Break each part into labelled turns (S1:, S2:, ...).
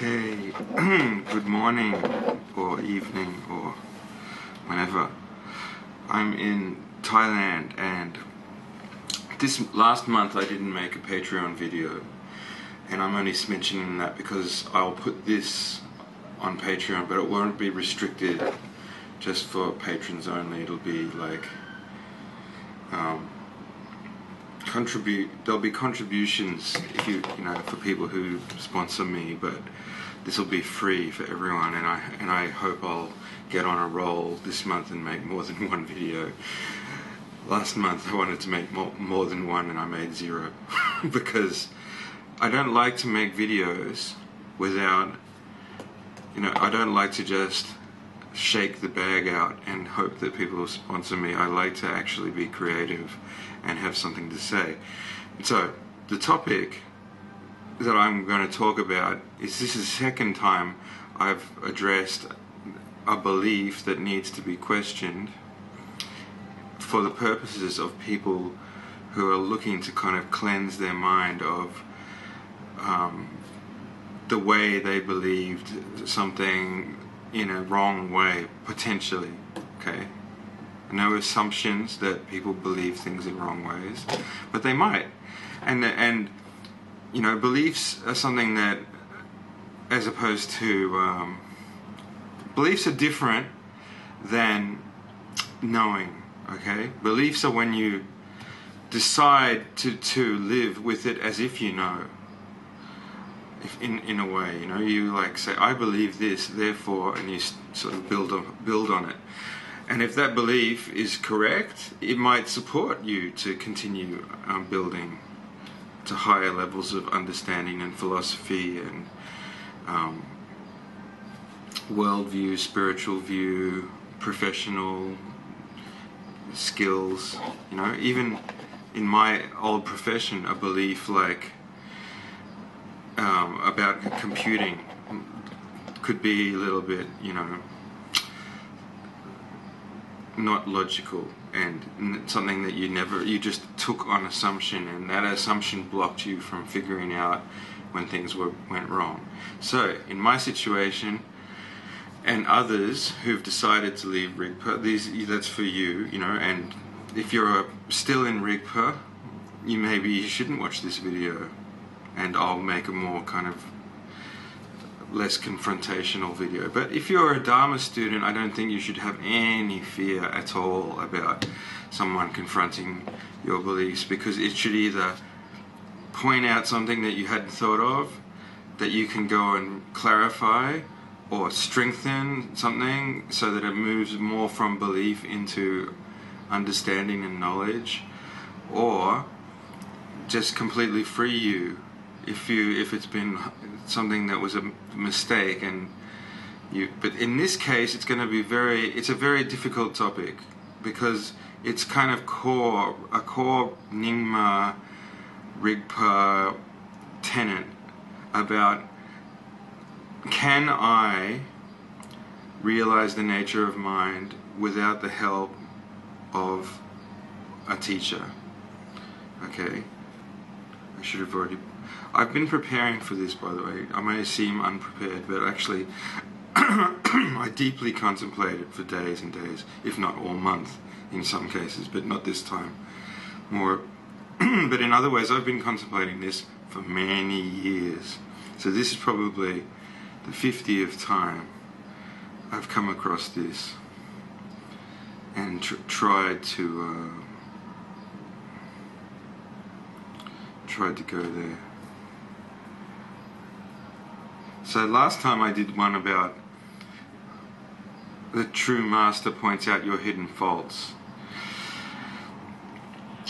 S1: Okay, good morning or evening or whenever. I'm in Thailand, and this last month I didn't make a Patreon video, and I'm only mentioning that because I'll put this on Patreon, but it won't be restricted just for patrons only. It'll be like there'll be contributions if you know, for people who sponsor me, but this will be free for everyone, and I hope I'll get on a roll this month and make more than one video. Last month I wanted to make more than one, and I made 0 because I don't like to make videos without, I don't like to just shake the bag out and hope that people will sponsor me. I like to actually be creative and have something to say. So the topic that I'm going to talk about is, this is the second time I've addressed a belief that needs to be questioned for the purposes of people who are looking to kind of cleanse their mind of the way they believed something in a wrong way, potentially. Okay, no assumptions that people believe things in wrong ways, but they might, and beliefs are something that, as opposed to beliefs are different than knowing. Okay, beliefs are when you decide to live with it as if you know. If in a way, you like say, I believe this, therefore, and you sort of build on it. And if that belief is correct, it might support you to continue building to higher levels of understanding and philosophy and worldview, spiritual view, professional skills. Even in my old profession, a belief like about computing could be a little bit, not logical, and something that you just took on assumption, and that assumption blocked you from figuring out when things went wrong. So in my situation, and others who've decided to leave Rigpa, that's for you, and if you're still in Rigpa, you shouldn't watch this video, and I'll make a more kind of less confrontational video. But if you're a Dharma student, I don't think you should have any fear at all about someone confronting your beliefs, because it should either point out something that you hadn't thought of, that you can go and clarify, or strengthen something so that it moves more from belief into understanding and knowledge, or just completely free you if it's been something that was a mistake. But in this case, it's going to be it's a very difficult topic, because it's kind of a core Nyingma Rigpa tenet about, can I realize the nature of mind without the help of a teacher? Okay, I've been preparing for this, by the way. I may seem unprepared, but actually I deeply contemplated for days and days, if not all month in some cases, but not this time. More, but in other ways, I've been contemplating this for many years. So this is probably the 50th time I've come across this and tried to go there. So last time I did one about the true master points out your hidden faults,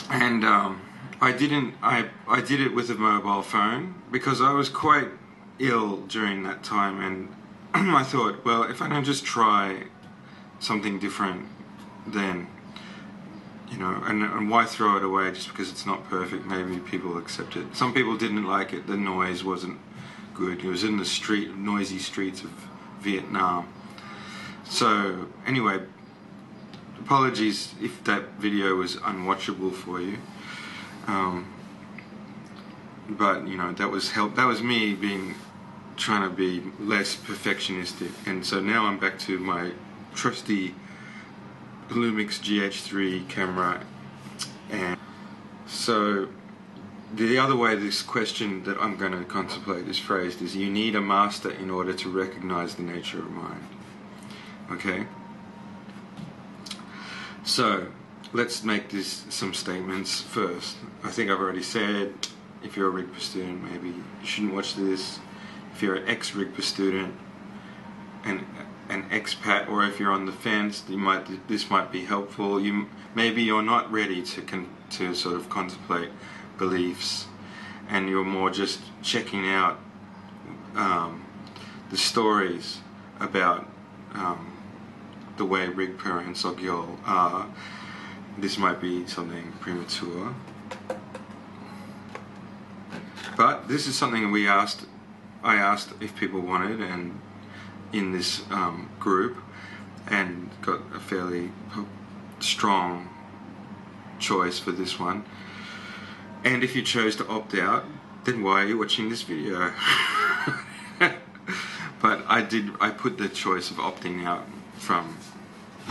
S1: and I did it with a mobile phone because I was quite ill during that time, and I thought, well, if I don't just try something different, then and why throw it away just because it's not perfect? Maybe people accept it. Some people didn't like it. The noise wasn't good. It was in the noisy streets of Vietnam. So anyway, apologies if that video was unwatchable for you. But that was me being trying to be less perfectionistic. And so now I'm back to my trusty Lumix GH3 camera. And so the other way this question that I'm going to contemplate is phrased is, you need a master in order to recognize the nature of mind. Okay? So let's make some statements first. I think I've already said, if you're a Rigpa student, maybe you shouldn't watch this. If you're an ex-Rigpa student and an expat, or if you're on the fence, this might be helpful. Maybe you're not ready to sort of contemplate beliefs, and you're more just checking out the stories about the way Rigpa and Sogyal are. This might be something premature, but this is something I asked if people wanted, and in this group, and got a fairly strong choice for this one. And if you chose to opt out, then why are you watching this video? But I put the choice of opting out from,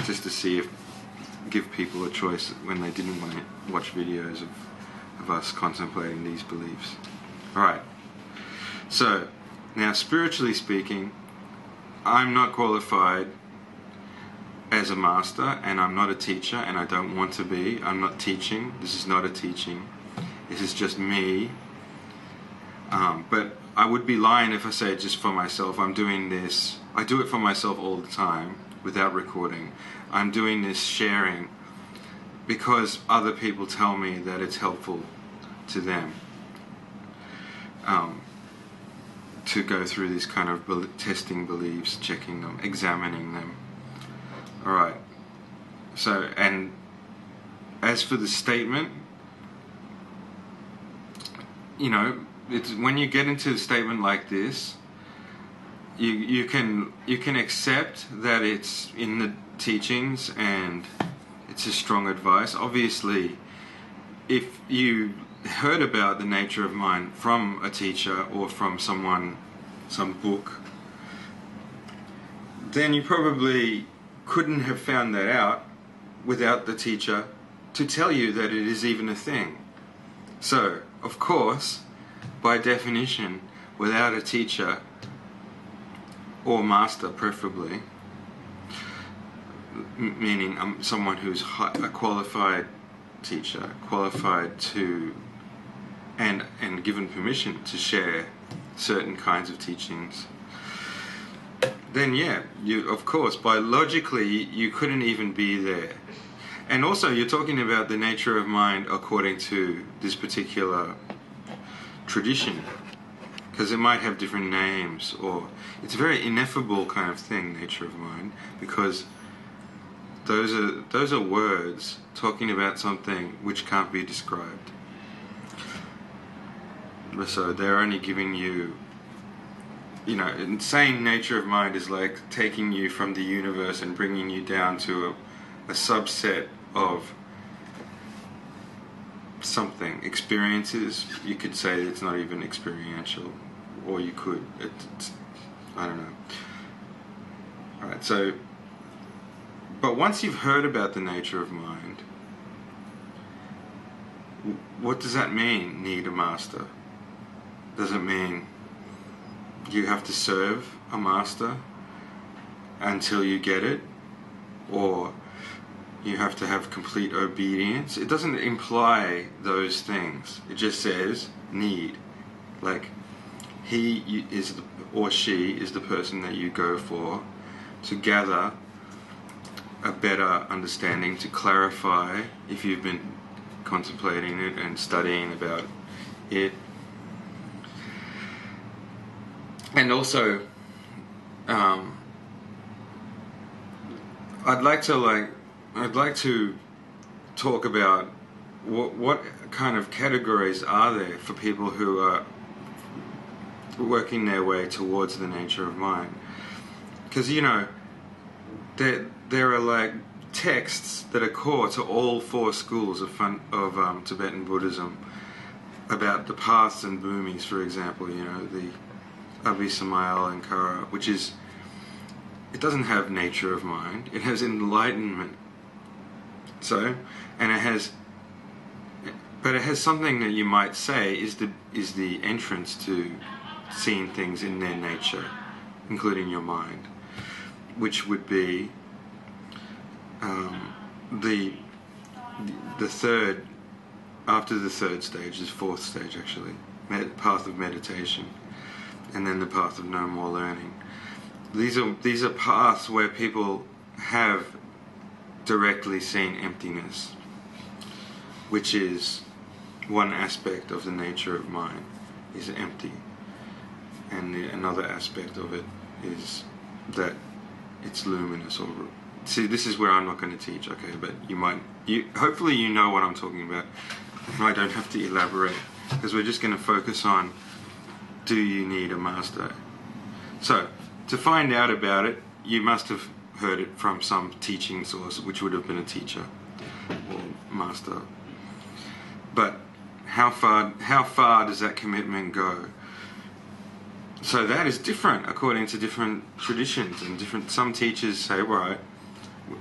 S1: just to give people a choice when they didn't want to watch videos of us contemplating these beliefs. Alright, so now spiritually speaking, I'm not qualified as a master, and I'm not a teacher, and I don't want to be. I'm not teaching. This is not a teaching. This is just me. But I would be lying if I say just for myself. I'm doing this. I do it for myself all the time without recording. I'm doing this sharing because other people tell me that it's helpful to them to go through this kind of testing beliefs, checking them, examining them. Alright. So, and as for the statement, you know, it's when you get into a statement like this, you can accept that it's in the teachings and it's a strong advice. Obviously, if you heard about the nature of mind from a teacher or from someone, some book, then you probably couldn't have found that out without the teacher to tell you that it is even a thing. So, of course, by definition, without a teacher, or master preferably, meaning someone who's a qualified teacher, qualified to, and given permission to share certain kinds of teachings, then yeah, of course, biologically, you couldn't even be there. And also, you're talking about the nature of mind according to this particular tradition, because it might have different names, or it's a very ineffable kind of thing, nature of mind, because those are words talking about something which can't be described. So they're only giving you, you know, saying nature of mind is like taking you from the universe and bringing you down to a subset of something. Experiences, you could say it's not even experiential, or you could, I don't know. Alright, so, but once you've heard about the nature of mind, what does that mean, need a master? Does it mean you have to serve a master until you get it? Or you have to have complete obedience? It doesn't imply those things. It just says need. Like, he is or she is the person that you go for to gather a better understanding, to clarify if you've been contemplating it and studying about it. And also, I'd like to talk about what kind of categories are there for people who are working their way towards the nature of mind. Because, you know, there are like texts that are core to all four schools of Tibetan Buddhism about the paths and bhumis, for example, you know, Abhisamail Ankara, which is, it doesn't have nature of mind, it has enlightenment. So, and it has, but it has something that you might say is the entrance to seeing things in their nature, including your mind, which would be the third, after the third stage, is fourth stage actually, path of meditation, and then the path of no more learning. These are paths where people have directly seen emptiness, which is one aspect of the nature of mind, is empty, and another aspect of it is that it's luminous. Or see, this is where I'm not going to teach, okay? But hopefully you know what I'm talking about. I don't have to elaborate, because we're just going to focus on, do you need a master? So, to find out about it, you must have heard it from some teaching source, which would have been a teacher or master. But how far does that commitment go? So that is different according to different traditions and different. Some teachers say, right,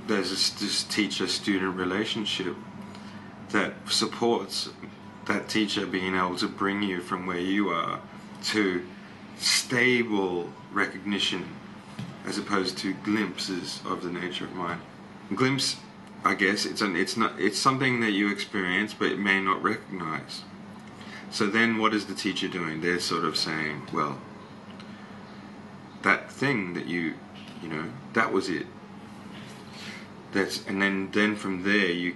S1: there's this teacher-student relationship that supports that teacher being able to bring you from where you are to stable recognition, as opposed to glimpses of the nature of mind. Glimpse, I guess, it's something that you experience, but it may not recognize. So then, what is the teacher doing? They're sort of saying, well, that thing that you know, that was it. And then from there, you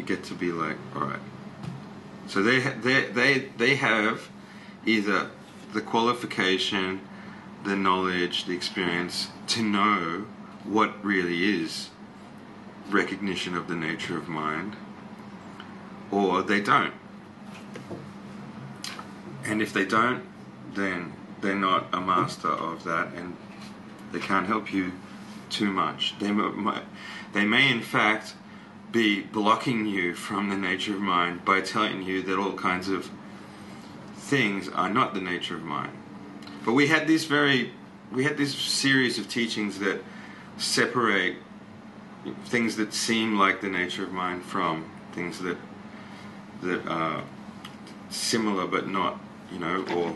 S1: get to be like, all right. So they have either the qualification, the knowledge, the experience to know what really is recognition of the nature of mind, or they don't. And if they don't, then they're not a master of that, and they can't help you too much. They may in fact be blocking you from the nature of mind by telling you that all kinds of things are not the nature of mind. But we had this series of teachings that separate things that seem like the nature of mind from things that are similar but not, or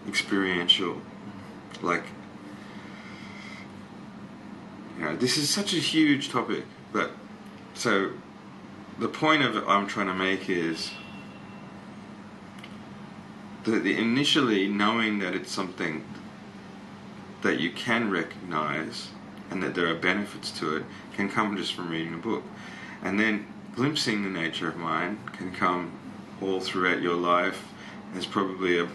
S1: experiential. Like, this is such a huge topic, but so the point of it I'm trying to make is that initially knowing that it's something that you can recognize and that there are benefits to it can come just from reading a book. And then glimpsing the nature of mind can come all throughout your life as probably a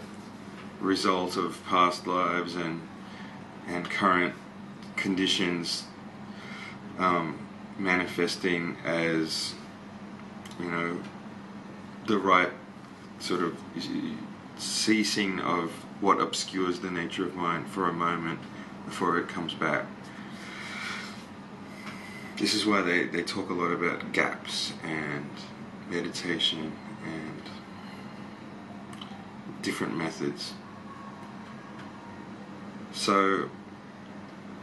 S1: result of past lives and current conditions manifesting as, the right sort of ceasing of what obscures the nature of mind for a moment before it comes back. This is why they talk a lot about gaps and meditation and different methods. So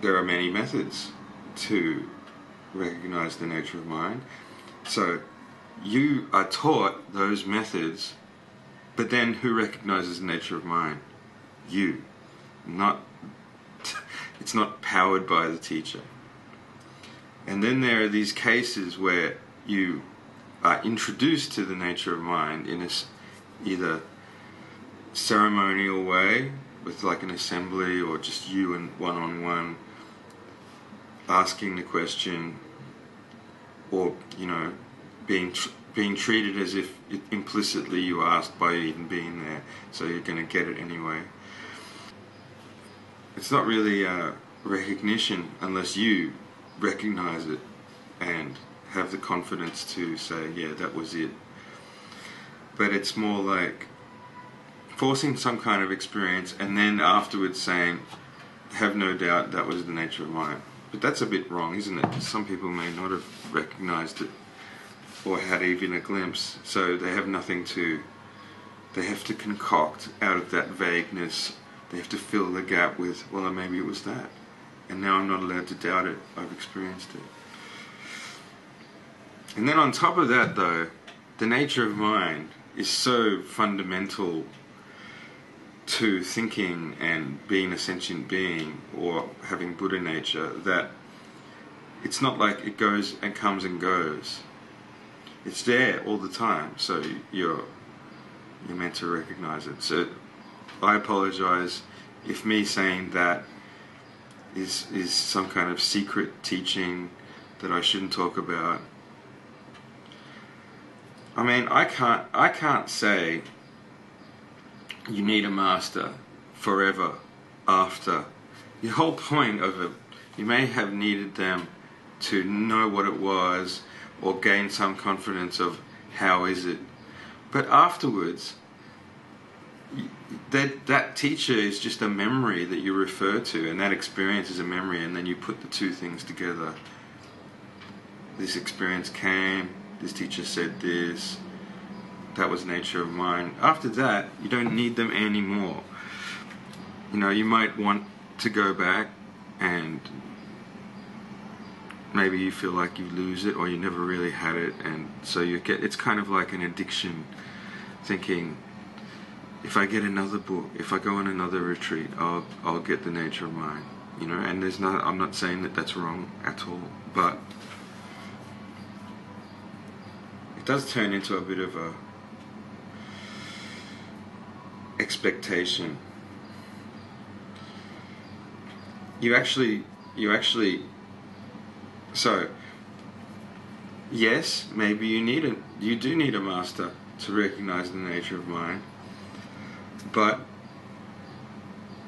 S1: there are many methods to recognize the nature of mind. So you are taught those methods, but then who recognizes the nature of mind? You. It's not powered by the teacher. And then there are these cases where you are introduced to the nature of mind in a either ceremonial way, with like an assembly, or just you and one-on-one asking the question, or being treated as if implicitly you asked by even being there, so you're going to get it anyway. It's not really recognition unless you recognize it and have the confidence to say, yeah, that was it. But it's more like forcing some kind of experience and then afterwards saying, have no doubt that was the nature of mind. But that's a bit wrong, isn't it? Because some people may not have recognized it or had even a glimpse, so they have nothing to They have to concoct out of that vagueness. They have to fill the gap with, well, maybe it was that. And now I'm not allowed to doubt it. I've experienced it. And then on top of that, though, the nature of mind is so fundamental to thinking and being a sentient being or having Buddha nature that it's not like it goes and comes and goes. It's there all the time, so you're meant to recognize it. So I apologize if me saying that is some kind of secret teaching that I shouldn't talk about. I mean, I can't say you need a master forever after. The whole point of it, you may have needed them to know what it was or gain some confidence of how is it. But afterwards, that teacher is just a memory that you refer to, and that experience is a memory, and then you put the two things together. This experience came, this teacher said this, that was nature of mind. After that, you don't need them anymore. You know, you might want to go back and maybe you feel like you lose it or you never really had it, and so it's kind of like an addiction, thinking, if I get another book, if I go on another retreat, I'll get the nature of mind, you know. And I'm not saying that that's wrong at all, but it does turn into a bit of a expectation. You actually so yes, maybe you do need a master to recognize the nature of mind, but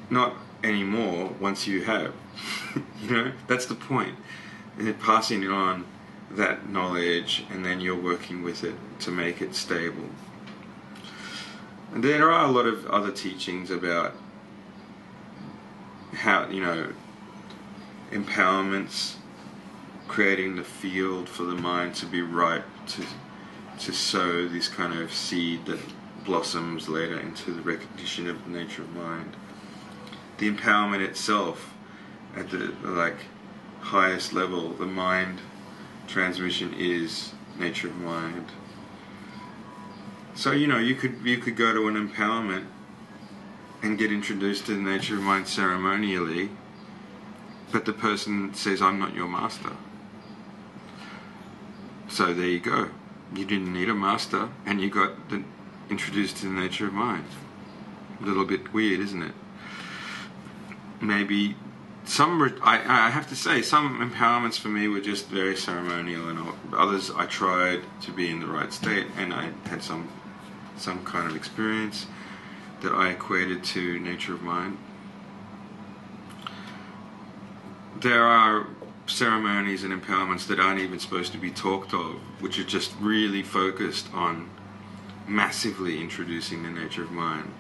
S1: not anymore once you have. You know, that's the point. And then passing on that knowledge, and then you're working with it to make it stable. And there are a lot of other teachings about how, you know, empowerments, creating the field for the mind to be ripe to sow this kind of seed that blossoms later into the recognition of the nature of mind. The empowerment itself at the highest level, the mind transmission is nature of mind. So, you know, you could go to an empowerment and get introduced to the nature of mind ceremonially, but the person says, I'm not your master. So there you go. You didn't need a master, and you got introduced to the nature of mind. A little bit weird, isn't it? Maybe I have to say, some empowerments for me were just very ceremonial, and others I tried to be in the right state, and I had some kind of experience that I equated to nature of mind. There are ceremonies and empowerments that aren't even supposed to be talked of, which are just really focused on massively introducing the nature of mind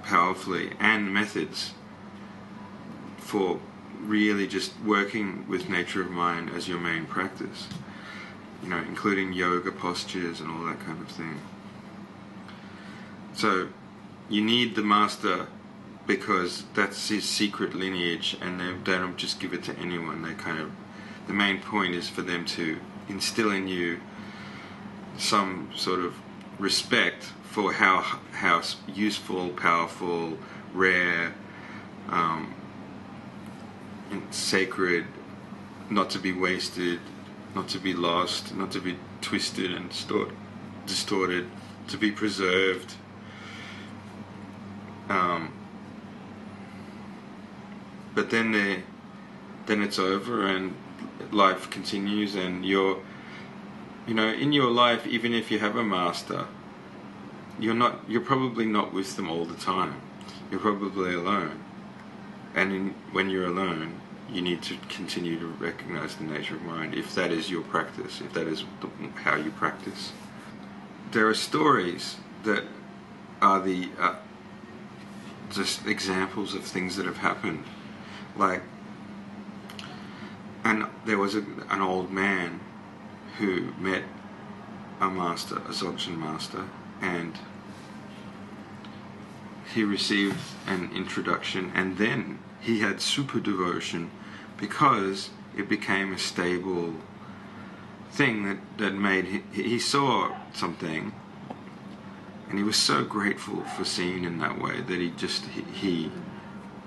S1: powerfully, and methods for really just working with nature of mind as your main practice, you know, including yoga postures and all that kind of thing. So you need the master because that's his secret lineage, and they don't just give it to anyone. The main point is for them to instill in you some sort of respect for how useful, powerful, rare, sacred, not to be wasted, not to be lost, not to be twisted and distorted, to be preserved. But then it's over and life continues, and you're, you know, in your life, even if you have a master, you're probably not with them all the time. You're probably alone. And when you're alone, you need to continue to recognize the nature of mind, if that is your practice, if that is how you practice. There are stories that are the just examples of things that have happened. And there was an old man who met a master, a Dzogchen master, and he received an introduction, and then he had super devotion because it became a stable thing that made he saw something, and he was so grateful for seeing in that way that he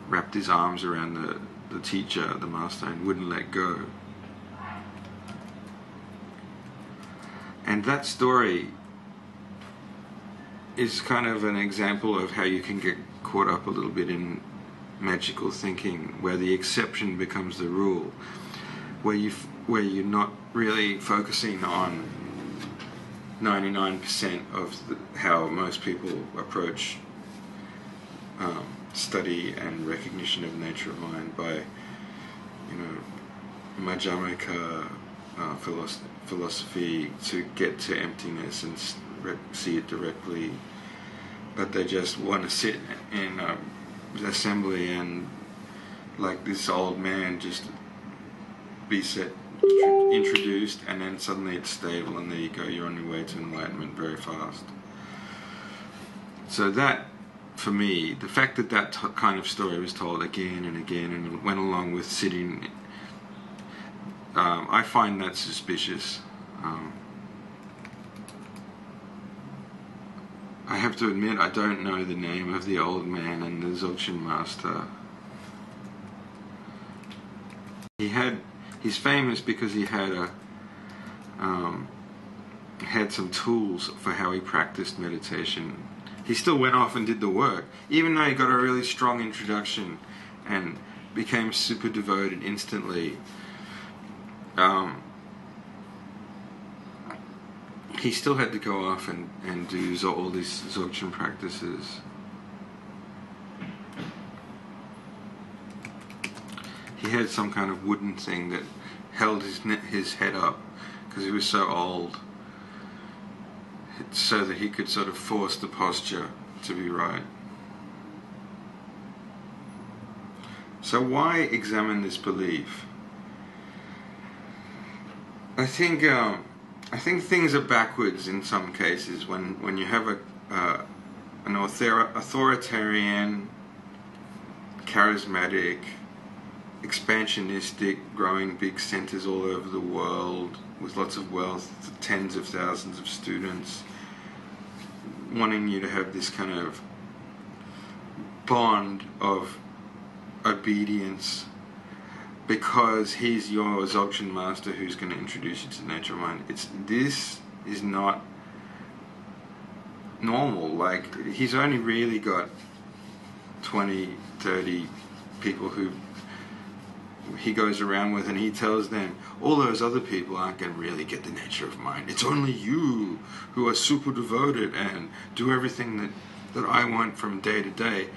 S1: wrapped his arms around the teacher, the master, and wouldn't let go. And that story is kind of an example of how you can get caught up a little bit in magical thinking, where the exception becomes the rule, where you're not really focusing on 99% of how most people approach study and recognition of nature of mind by, Madhyamaka philosophy to get to emptiness and see it directly, but they just want to sit in assembly and, like this old man, just be introduced, and then suddenly it's stable, and there you go, you're on your way to enlightenment very fast. So that, for me, the fact that kind of story was told again and again and went along with sitting, I find that suspicious. I have to admit, I don't know the name of the old man and the Dzogchen master. He's famous because he had some tools for how he practiced meditation. He still went off and did the work, even though he got a really strong introduction and became super devoted instantly. He still had to go off and do all these Dzogchen practices. He had some kind of wooden thing that held his head up because he was so old, so that he could sort of force the posture to be right. So why examine this belief? I think things are backwards in some cases when you have an authoritarian, charismatic, expansionistic, growing big centers all over the world with lots of wealth, tens of thousands of students, wanting you to have this kind of bond of obedience because he's your Dzogchen master who's going to introduce you to the nature of mind. This is not normal. Like, he's only really got 20, 30 people who he goes around with, and he tells them, all those other people aren't going to really get the nature of mind. It's only you who are super devoted and do everything that I want from day to day.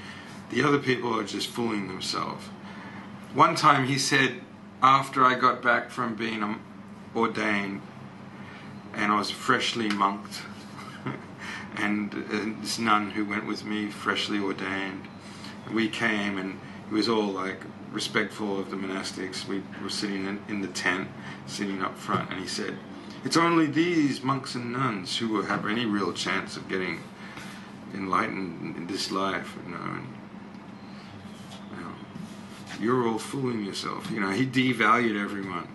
S1: The other people are just fooling themselves. One time he said, after I got back from being ordained and I was freshly monked, and this nun who went with me, freshly ordained, we came, and he was all like respectful of the monastics. We were sitting in the tent, sitting up front, and he said, it's only these monks and nuns who will have any real chance of getting enlightened in this life, and you're all fooling yourself. He devalued everyone.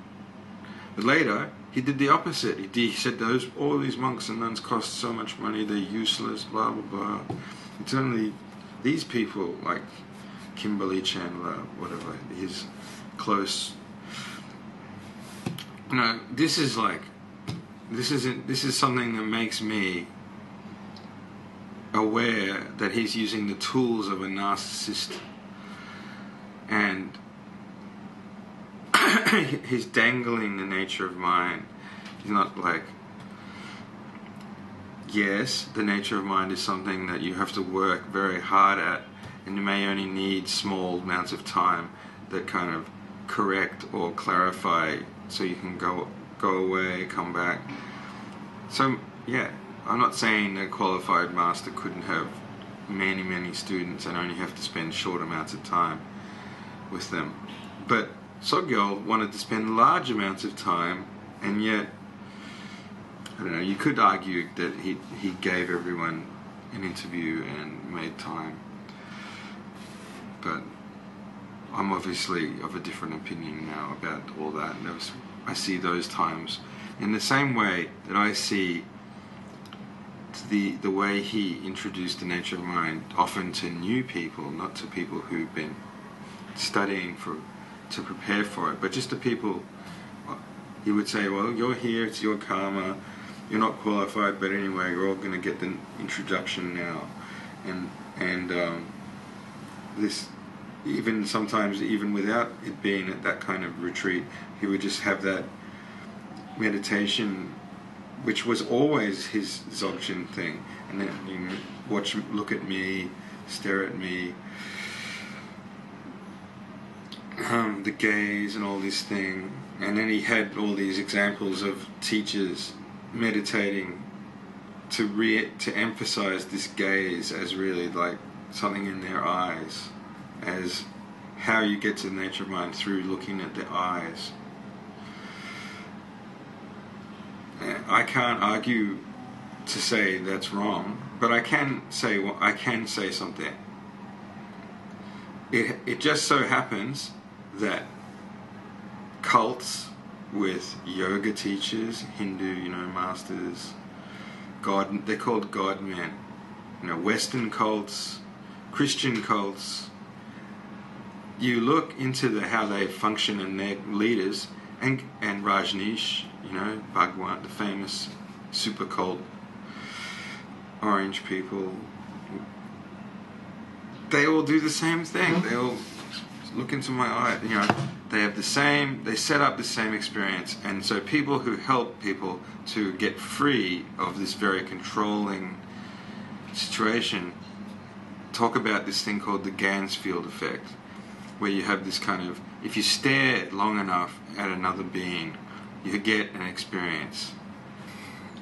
S1: But later, he did the opposite. He said all these monks and nuns cost so much money, they're useless, blah, blah, blah. It's only these people, like Kimberly Chandler, whatever, his close... this is something that makes me aware that he's using the tools of a narcissist, and he's dangling the nature of mind. He's not like, yes, the nature of mind is something that you have to work very hard at, and you may only need small amounts of time that kind of correct or clarify so you can go away, come back. So, yeah, I'm not saying a qualified master couldn't have many, many students and only have to spend short amounts of time with them. But Sogyal wanted to spend large amounts of time, and yet, I don't know, you could argue that he gave everyone an interview and made time. But I'm obviously of a different opinion now about all that. I see those times in the same way that I see the way he introduced the nature of mind often to new people, not to people who've been studying to prepare for it, but just to people. He would say, well, you're here, it's your karma, you're not qualified, but anyway, you're all going to get the introduction now. And this, even sometimes, even without it being at that kind of retreat, he would just have that meditation, which was always his Dzogchen thing. And then look at me, stare at me, the gaze and all this thing. And then he had all these examples of teachers meditating to emphasize this gaze as really like something in their eyes, as how you get to the nature of mind through looking at the eyes. I can't argue to say that's wrong, but I can say something. It just so happens that cults with yoga teachers, Hindu, masters, they're called God men. Western cults, Christian cults. You look into how they function and their leaders, and Rajneesh, Bhagwan, the famous super cult, orange people. They all do the same thing. They all look into my eye. They set up the same experience, and so people who help people to get free of this very controlling situation talk about this thing called the Gansfield effect, where you have this kind of, if you stare long enough at another being, you get an experience.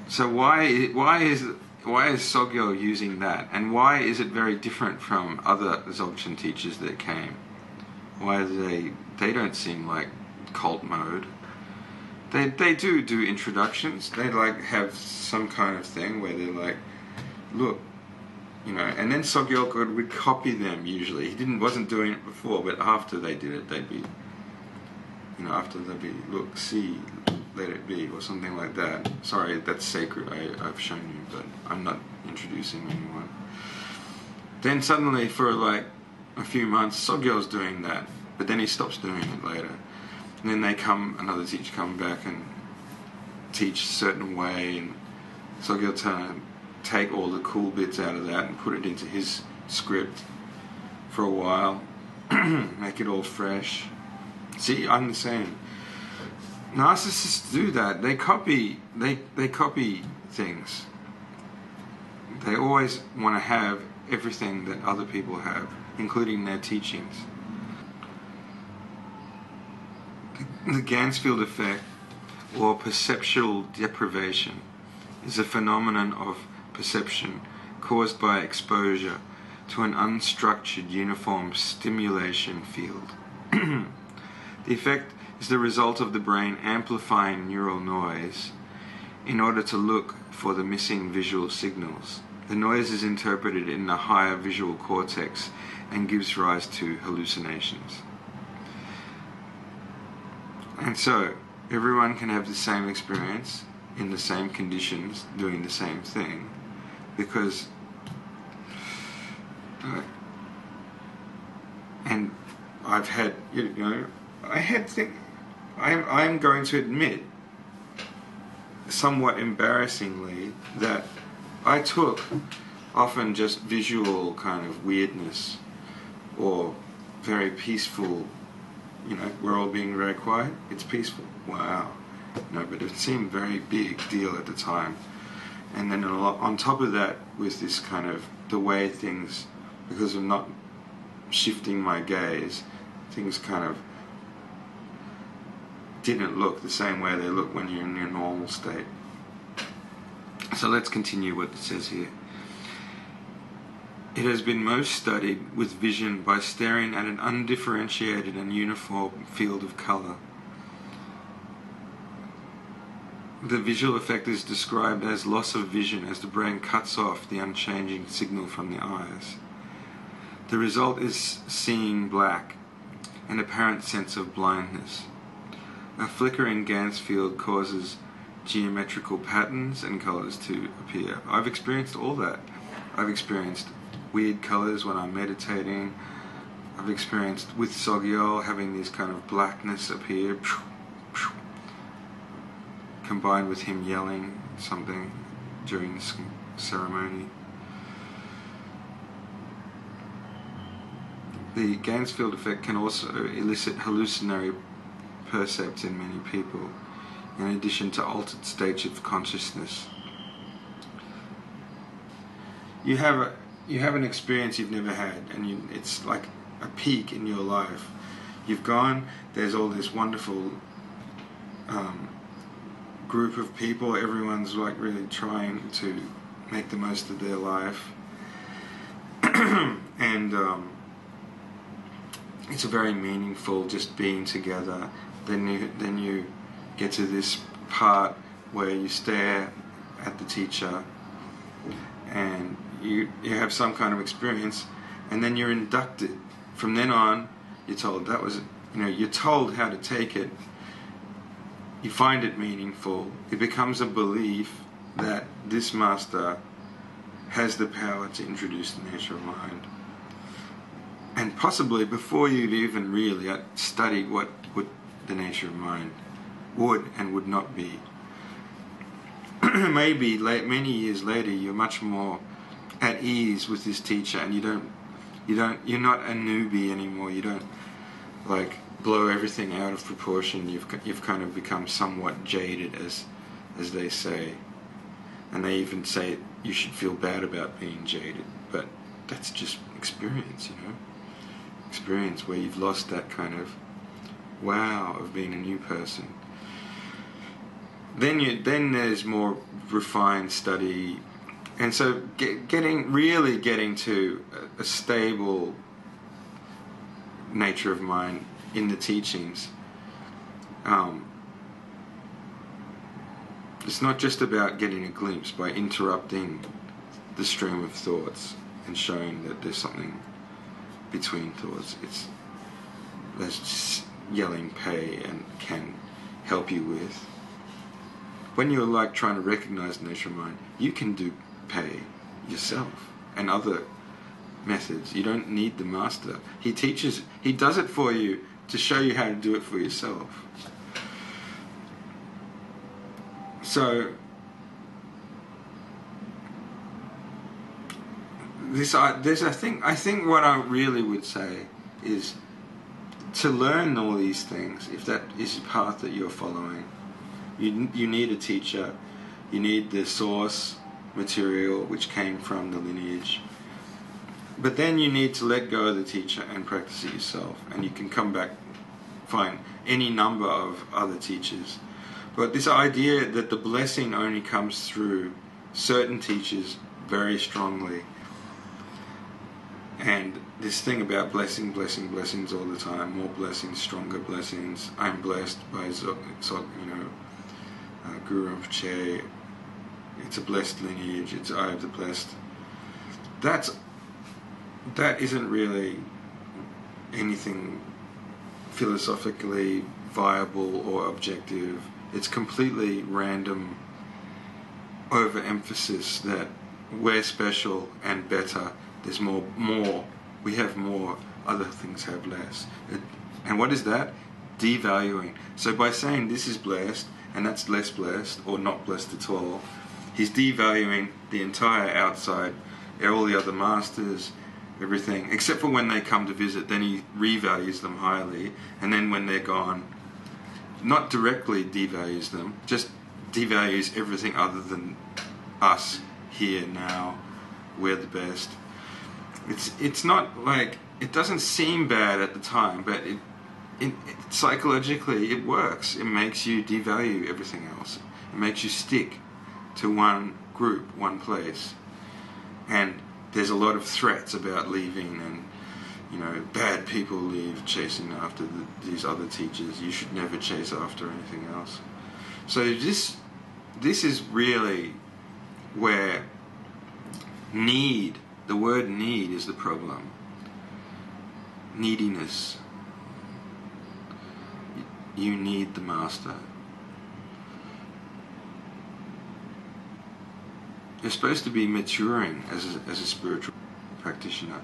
S1: So why is Sogyo using that, and why is it very different from other Dzogchen teachers that came? Why they don't seem like cult mode. They do introductions. They have some kind of thing where they're like, look, and then Sogyal would copy them usually. He wasn't doing it before, but after they did it, they'd be, look, see, let it be, or something like that. Sorry, that's sacred. I've shown you, but I'm not introducing anyone. Then suddenly, for a few months, Sogyal's doing that, but then he stops doing it later. And then another teacher come back and teach a certain way, and Sogyal take all the cool bits out of that and put it into his script for a while, make it all fresh. See, I'm the same. Narcissists do that. They copy things. They always want to have everything that other people have, including their teachings. The Gansfield effect, or perceptual deprivation, is a phenomenon of perception caused by exposure to an unstructured, uniform stimulation field. The effect is the result of the brain amplifying neural noise in order to look for the missing visual signals. The noise is interpreted in the higher visual cortex and gives rise to hallucinations. And so, everyone can have the same experience in the same conditions, doing the same thing, because and I've had, I'm going to admit, somewhat embarrassingly, that I took often just visual kind of weirdness or very peaceful, we're all being very quiet, it's peaceful, wow. But it seemed very big deal at the time. And then on top of that was this kind of the way things, because of not shifting my gaze, things kind of didn't look the same way they look when you're in your normal state. So let's continue what it says here. It has been most studied with vision by staring at an undifferentiated and uniform field of colour. The visual effect is described as loss of vision as the brain cuts off the unchanging signal from the eyes. The result is seeing black, an apparent sense of blindness. A flickering Gans field causes geometrical patterns and colours to appear. I've experienced all that. I've experienced weird colours when I'm meditating. I've experienced with Sogyal having this kind of blackness appear, combined with him yelling something during the ceremony. The Gansfield effect can also elicit hallucinatory percepts in many people, in addition to altered states of consciousness. You have an experience you've never had, and it's like a peak in your life. You've gone, there's all this wonderful group of people, everyone's like really trying to make the most of their life, and it's a very meaningful just being together. Then you get to this part where you stare at the teacher and you have some kind of experience, and then you're inducted. From then on, you're told you're told how to take it. You find it meaningful. It becomes a belief that this master has the power to introduce the nature of mind. And possibly before you've even really studied what the nature of mind would and would not be. Maybe many years later you're much more at ease with this teacher, and you're not a newbie anymore. You don't like blow everything out of proportion. You've kind of become somewhat jaded, as they say, and they even say you should feel bad about being jaded, but that's just experience, experience where you've lost that kind of wow of being a new person. Then there's more refined study, and so getting to a stable nature of mind in the teachings. It's not just about getting a glimpse by interrupting the stream of thoughts and showing that there's something between thoughts. There's yelling pay and can help you with. When you're like trying to recognize the nature of mind, you can do pay yourself and other methods. You don't need the master. He does it for you to show you how to do it for yourself. So I think what I really would say is to learn all these things, if that is the path that you're following, you need a teacher, you need the source material which came from the lineage, but then you need to let go of the teacher and practice it yourself, and you can come back, find any number of other teachers. But this idea that the blessing only comes through certain teachers very strongly, and this thing about blessings all the time, more blessings, stronger blessings. I'm blessed by Guru Rinpoche. It's a blessed lineage. It's I of the blessed. That isn't really anything philosophically viable or objective. It's completely random overemphasis that we're special and better. There's more. We have more. Other things have less. And what is that? Devaluing. So by saying this is blessed and that's less blessed or not blessed at all, he's devaluing the entire outside, all the other masters, everything, except for when they come to visit. Then he revalues them highly, and then when they're gone, not directly devalues them, just devalues everything other than us here now. We're the best. It's not like, it doesn't seem bad at the time, but it psychologically it works. It makes you devalue everything else. It makes you stick to one group, one place. And there's a lot of threats about leaving, and bad people leave chasing after these other teachers. You should never chase after anything else. So this is really where the word need is the problem. neediness. You need the master. You're supposed to be maturing as a spiritual practitioner.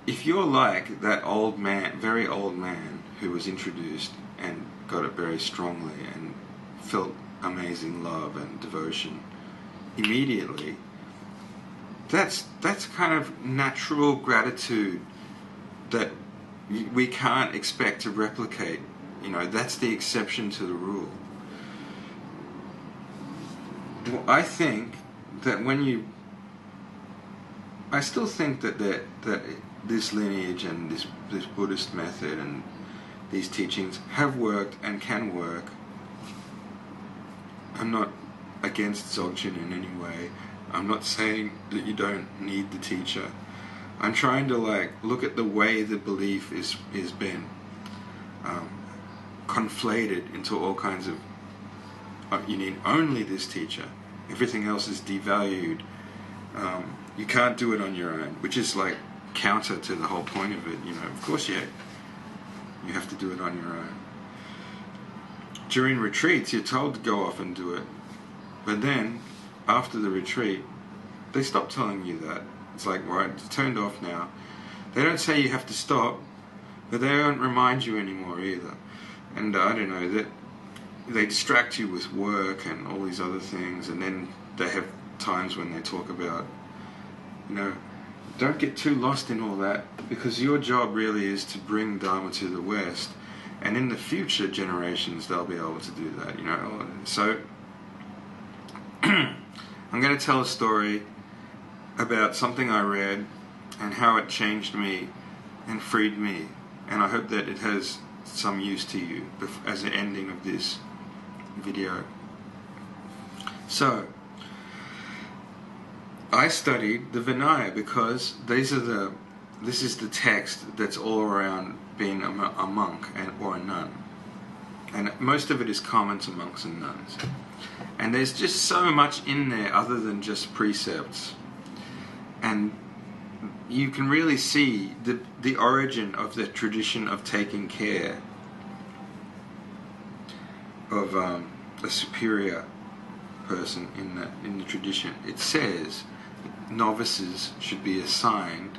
S1: If you're like that old man, very old man who was introduced and got it very strongly and felt amazing love and devotion immediately, that's kind of natural gratitude that we can't expect to replicate. That's the exception to the rule. Well, I think that I still think that this lineage and this Buddhist method and these teachings have worked and can work. I'm not against Dzogchen in any way. I'm not saying that you don't need the teacher. I'm trying to look at the way the belief is been conflated into all kinds of you need only this teacher. Everything else is devalued. You can't do it on your own, which is counter to the whole point of it. Of course you have to do it on your own. During retreats, you're told to go off and do it, but then after the retreat, they stop telling you that. It's right, it's turned off now. They don't say you have to stop, but they don't remind you anymore either. And I don't know, that they distract you with work and all these other things, and then they have times when they talk about, don't get too lost in all that, because your job really is to bring Dharma to the West, and in the future generations they'll be able to do that, So I'm going to tell a story about something I read and how it changed me and freed me, and I hope that it has some use to you as the ending of this video. So I studied the Vinaya because this is the text that's all around being a monk or a nun, and most of it is common to monks and nuns, and there's just so much in there other than just precepts, and you can really see the origin of the tradition of taking care of a superior person in the tradition. It says novices should be assigned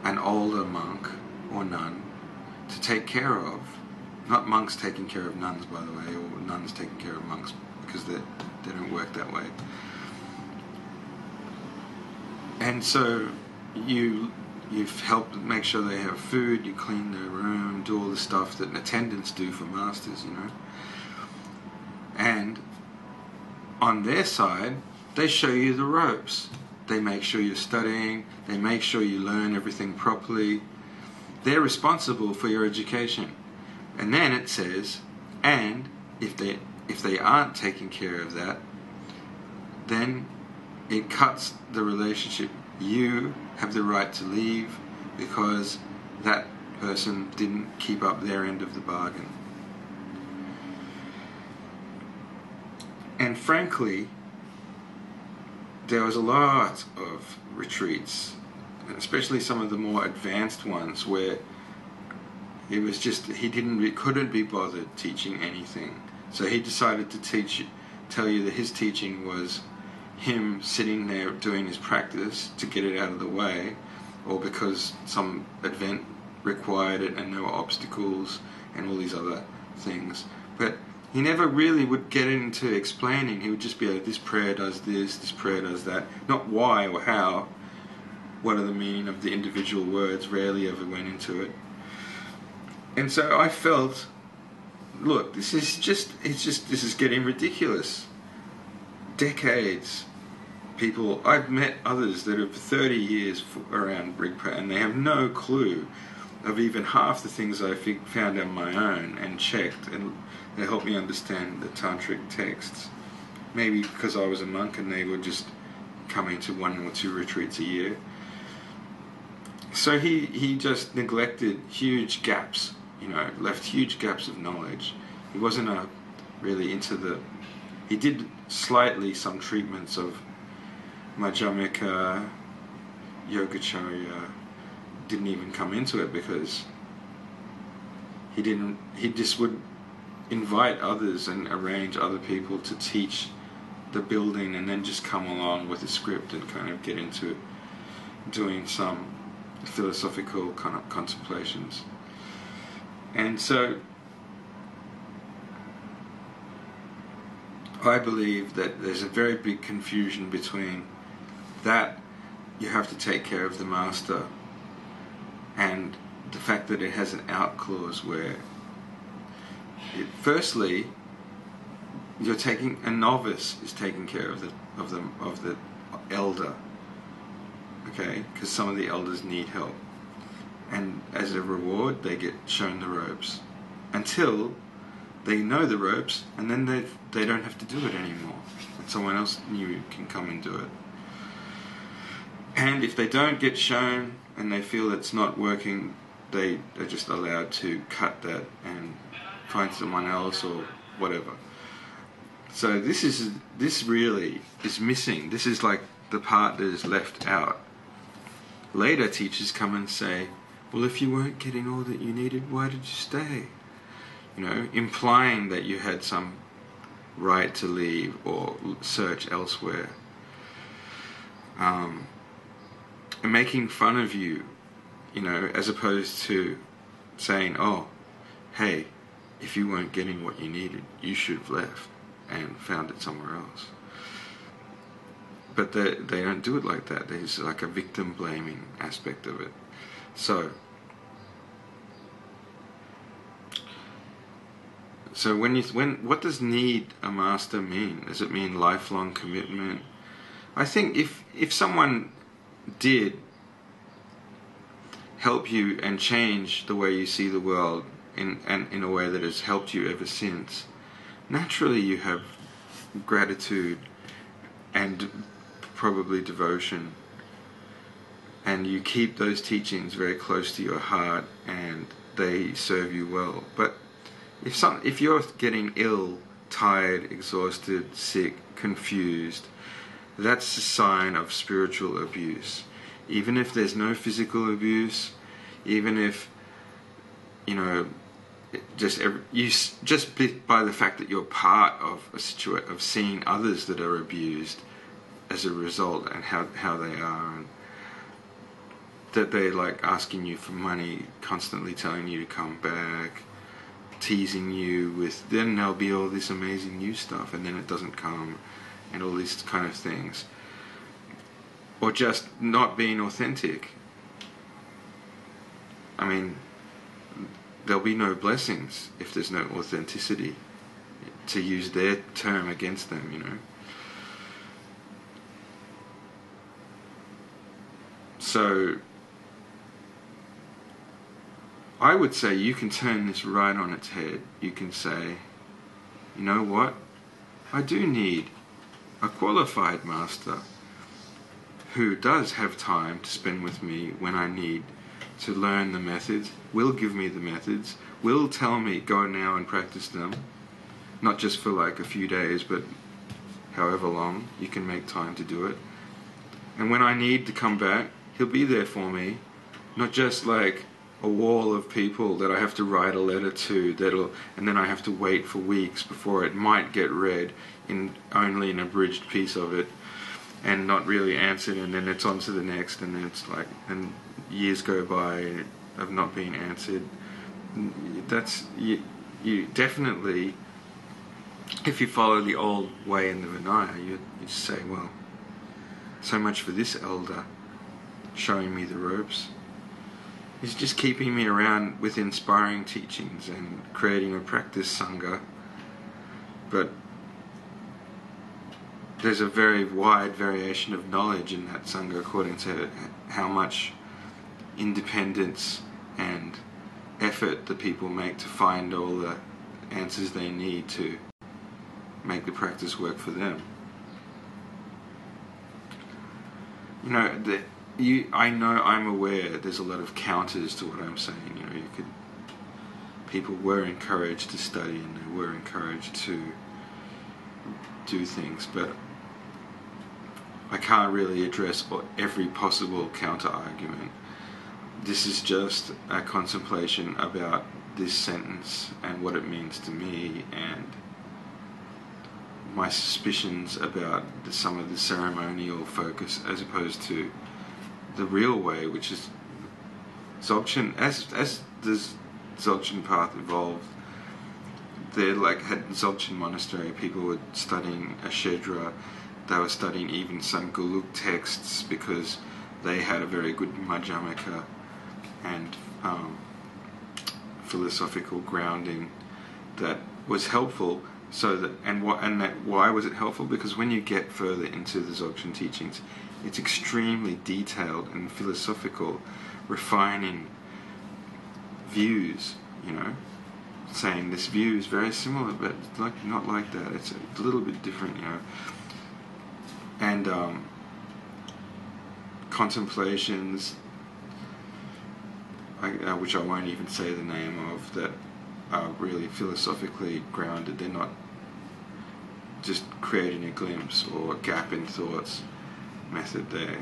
S1: an older monk or nun to take care of. Not monks taking care of nuns, by the way, or nuns taking care of monks, because they don't work that way. And so you've helped make sure they have food, you clean their room, do all the stuff that attendants do for masters, And on their side, they show you the ropes. They make sure you're studying, they make sure you learn everything properly. They're responsible for your education. And then it says, and if they aren't taking care of that, then it cuts the relationship. You have the right to leave because that person didn't keep up their end of the bargain. And frankly, there was a lot of retreats, especially some of the more advanced ones, where it was just he couldn't be bothered teaching anything. So he decided to tell you that his teaching was him sitting there doing his practice to get it out of the way, or because some event required it and there were obstacles and all these other things. But he never really would get into explaining. He would just be like, this prayer does this prayer does that. Not why or how. What are the meaning of the individual words? Rarely ever went into it. And so I felt, look, this is getting ridiculous. Decades. People, I've met others that have 30 years around Rigpa, and they have no clue of even half the things I found on my own and checked, and they helped me understand the tantric texts. Maybe because I was a monk and they were just coming to 1 or 2 retreats a year. So he just neglected huge gaps, left huge gaps of knowledge. He wasn't really into he did slightly some treatments of Madhyamika, Yogacharya didn't even come into it, because he just would invite others and arrange other people to teach the building, and then just come along with a script and kind of get into doing some philosophical kind of contemplations. And so I believe that there's a very big confusion between that you have to take care of the master, and the fact that it has an out clause where firstly you're taking, a novice is taking care of the elder, okay, because some of the elders need help, and as a reward they get shown the ropes until they know the ropes, and then they don't have to do it anymore, and someone else new can come and do it. And if they don't get shown and they feel it's not working, they are just allowed to cut that and find someone else or whatever. So this really is missing. This is like the part that is left out. Later teachers come and say, well, if you weren't getting all that you needed, why did you stay? You know, implying that you had some right to leave or search elsewhere. And making fun of you, you know, as opposed to saying, oh, hey, if you weren't getting what you needed, you should have left and found it somewhere else. But they don't do it like that. There's like a victim blaming aspect of it. So what does need a master mean? Does it mean lifelong commitment? I think if someone did help you and change the way you see the world in a way that has helped you ever since, naturally you have gratitude and probably devotion, and you keep those teachings very close to your heart and they serve you well. But if you're getting ill, tired, exhausted, sick, confused, that's a sign of spiritual abuse. Even if there's no physical abuse, even if, you know, just by the fact that you're part of a situation of seeing others that are abused as a result, and how they are, and that they're like asking you for money, constantly telling you to come back, teasing you with, then there'll be all this amazing new stuff, and then it doesn't come, and all these kind of things. Or just not being authentic. I mean, there'll be no blessings if there's no authenticity, to use their term against them, you know. So I would say you can turn this right on its head. You can say, you know what? I do need a qualified master who does have time to spend with me when I need to learn the methods, will give me the methods, will tell me, go now and practice them, not just for like a few days, but however long you can make time to do it. And when I need to come back, he'll be there for me, not just like a wall of people that I have to write a letter to, and then I have to wait for weeks before it might get read in only an abridged piece of it, and not really answered, and then it's on to the next, and then it's like, and years go by of not being answered. That's you definitely, if you follow the old way in the Vinaya, you say, well, so much for this elder showing me the ropes. He's just keeping me around with inspiring teachings and creating a practice sangha, but there's a very wide variation of knowledge in that sangha according to how much independence and effort the people make to find all the answers they need to make the practice work for them. You know, I'm aware there's a lot of counters to what I'm saying. You know, people were encouraged to study and they were encouraged to do things, but I can't really address every possible counter-argument. This is just a contemplation about this sentence and what it means to me, and my suspicions about some of the ceremonial focus as opposed to the real way, which is Dzogchen. As the Dzogchen path evolved, they had Dzogchen monastery, people were studying Ashedra, they were studying even some Guluk texts because they had a very good Madhyamaka and philosophical grounding that was helpful. Why was it helpful? Because when you get further into the Dzogchen teachings, it's extremely detailed and philosophical, refining views, saying this view is very similar, but not like that. It's a little bit different, and contemplations, which I won't even say the name of, that are really philosophically grounded. They're not just creating a glimpse or a gap in thoughts method there.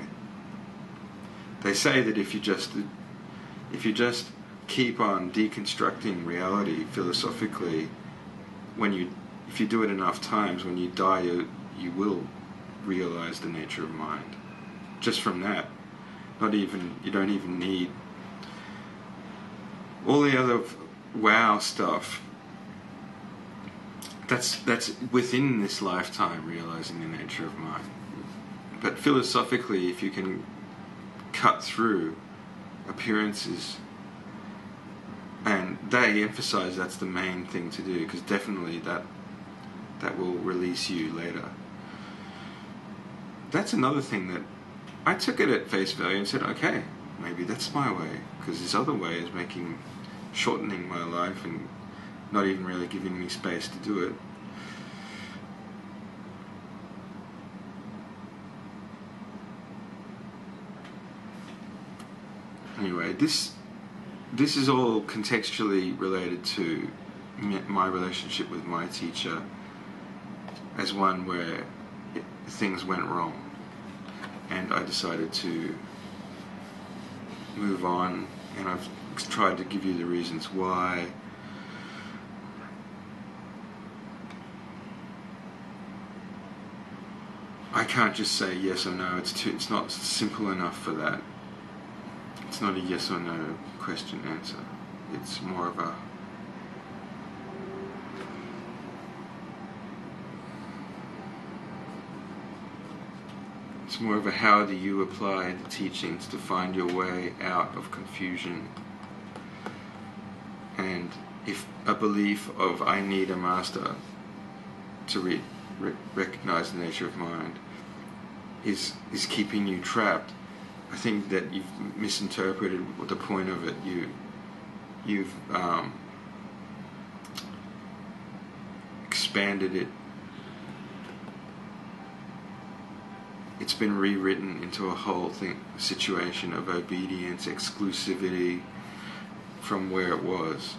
S1: They say that if you just keep on deconstructing reality philosophically, if you do it enough times, when you die, you will realize the nature of mind. Just from that, you don't even need all the other wow stuff. That's within this lifetime, realizing the nature of mind. But philosophically, if you can cut through appearances, and they emphasize that's the main thing to do, because definitely that will release you later. That's another thing that I took it at face value and said, okay, maybe that's my way, because this other way is shortening my life and not even really giving me space to do it. Anyway, this is all contextually related to my relationship with my teacher as one where things went wrong, and I decided to move on, and I've tried to give you the reasons why. I can't just say yes or no. It's not simple enough for that. It's not a yes or no question answer. It's more of a how do you apply the teachings to find your way out of confusion. And if a belief of I need a master to recognize the nature of mind is keeping you trapped, I think that you've misinterpreted the point of it. You've expanded it. It's been rewritten into a whole situation of obedience, exclusivity from where it was.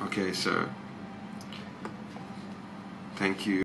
S1: Okay, so thank you.